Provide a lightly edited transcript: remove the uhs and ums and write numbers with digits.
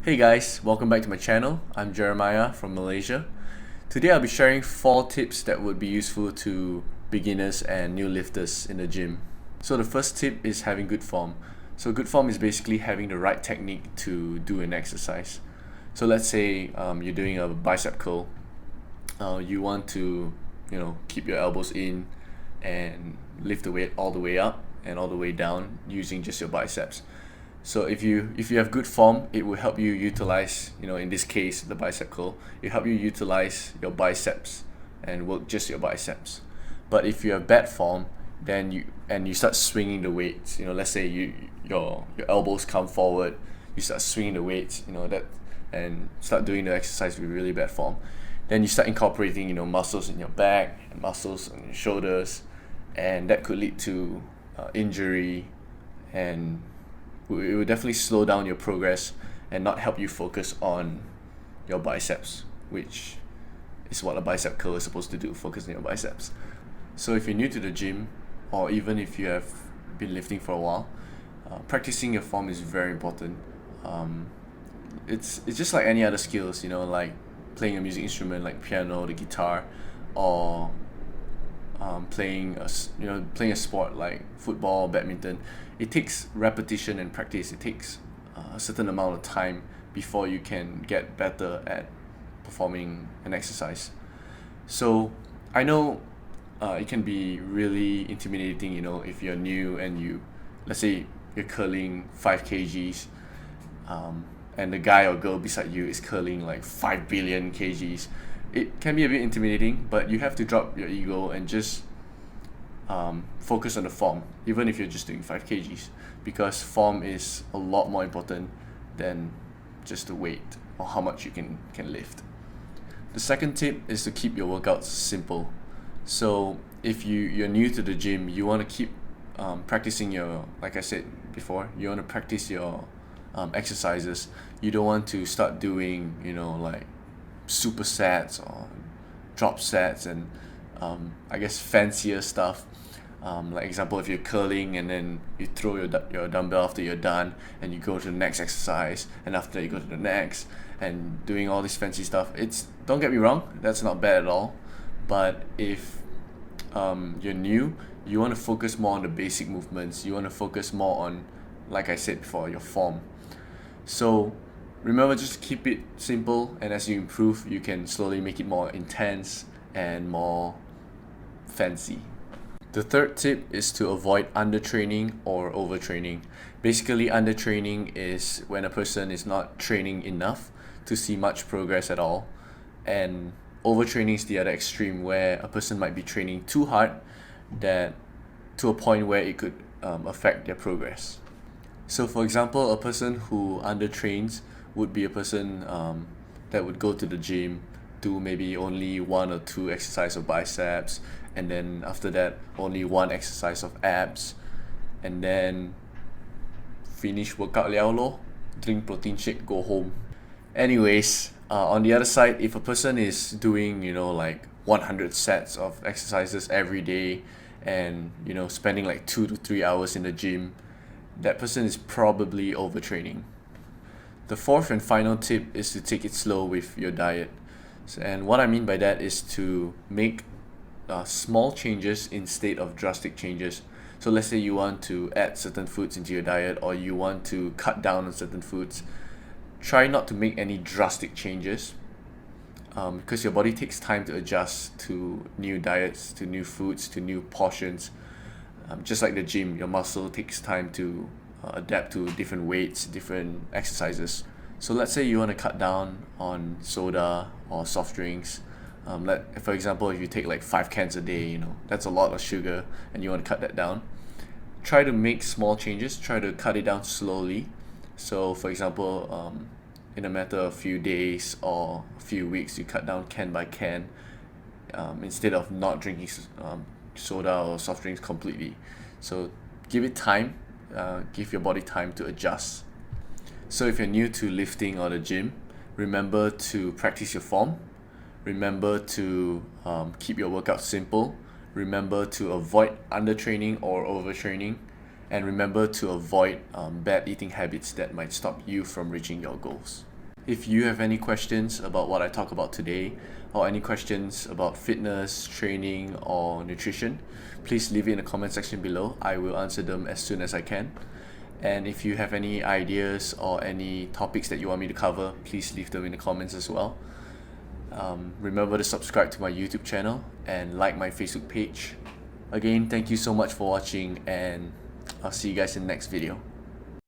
Hey guys, welcome back to my channel. I'm Jeremiah from Malaysia. Today I'll be sharing 4 tips that would be useful to beginners and new lifters in the gym. So the first tip is having good form. So good form is basically having the right technique to do an exercise. So let's say you're doing a bicep curl. You want to keep your elbows in and lift the weight all the way up and all the way down using just your biceps. So if you have good form, it will help you utilize, in this case, the bicep curl. It help you utilize your biceps and work just your biceps. But if you have bad form, then you start swinging the weights. Let's say your elbows come forward, you start swinging the weights, and start doing the exercise with really bad form. Then you start incorporating, muscles in your back and muscles on your shoulders, and that could lead to injury, and it will definitely slow down your progress and not help you focus on your biceps, which is what a bicep curl is supposed to do, focus on your biceps. So if you're new to the gym, or even if you have been lifting for a while, practicing your form is very important. It's just like any other skills, like playing a music instrument like piano, the guitar, or playing a sport like football, badminton. It takes repetition and practice. It takes a certain amount of time before you can get better at performing an exercise. So I know it can be really intimidating, if you're new and let's say you're curling 5 kgs, and the guy or girl beside you is curling like 5 billion kgs. It can be a bit intimidating, but you have to drop your ego and just focus on the form, even if you're just doing 5 kgs, because form is a lot more important than just the weight or how much you can lift. The second tip is to keep your workouts simple. So if you're new to the gym, you want to keep practicing like I said before, you want to practice your exercises. You don't want to start doing like supersets or drop sets and I guess fancier stuff. Like example, if you're curling and then you throw your dumbbell after you're done, and you go to the next exercise, and after that you go to the next, and doing all this fancy stuff. Don't get me wrong, that's not bad at all. But if you're new, you want to focus more on the basic movements. You want to focus more on, like I said before, your form. So remember, just keep it simple, and as you improve, you can slowly make it more intense and more fancy. The third tip is to avoid undertraining or overtraining. Basically, undertraining is when a person is not training enough to see much progress at all, and overtraining is the other extreme, where a person might be training too hard to a point where it could affect their progress. So for example, a person who undertrains would be a person that would go to the gym, do maybe only 1 or 2 exercise of biceps, and then after that only 1 exercise of abs, and then finish workout liao lor, drink protein shake, go home. Anyways, on the other side, if a person is doing like 100 sets of exercises every day, and spending like 2 to 3 hours in the gym, that person is probably overtraining. The fourth and final tip is to take it slow with your diet. And what I mean by that is to make small changes instead of drastic changes. So let's say you want to add certain foods into your diet, or you want to cut down on certain foods. Try not to make any drastic changes, because your body takes time to adjust to new diets, to new foods, to new portions. Just like the gym, your muscle takes time to adapt to different weights, different exercises. So let's say you want to cut down on soda or soft drinks. For example, if you take like 5 cans a day, that's a lot of sugar, and you want to cut that down. Try to make small changes. Try to cut it down slowly. So for example, in a matter of few days or a few weeks, you cut down can by can, instead of not drinking soda or soft drinks completely. So give it time. Give your body time to adjust. So if you're new to lifting or the gym, remember to practice your form. Remember to keep your workout simple. Remember to avoid undertraining or overtraining. And remember to avoid bad eating habits that might stop you from reaching your goals. If you have any questions about what I talk about today, or any questions about fitness, training, or nutrition, please leave it in the comment section below. I will answer them as soon as I can. And if you have any ideas or any topics that you want me to cover, please leave them in the comments as well. Remember to subscribe to my YouTube channel and like my Facebook page. Again, thank you so much for watching, and I'll see you guys in the next video.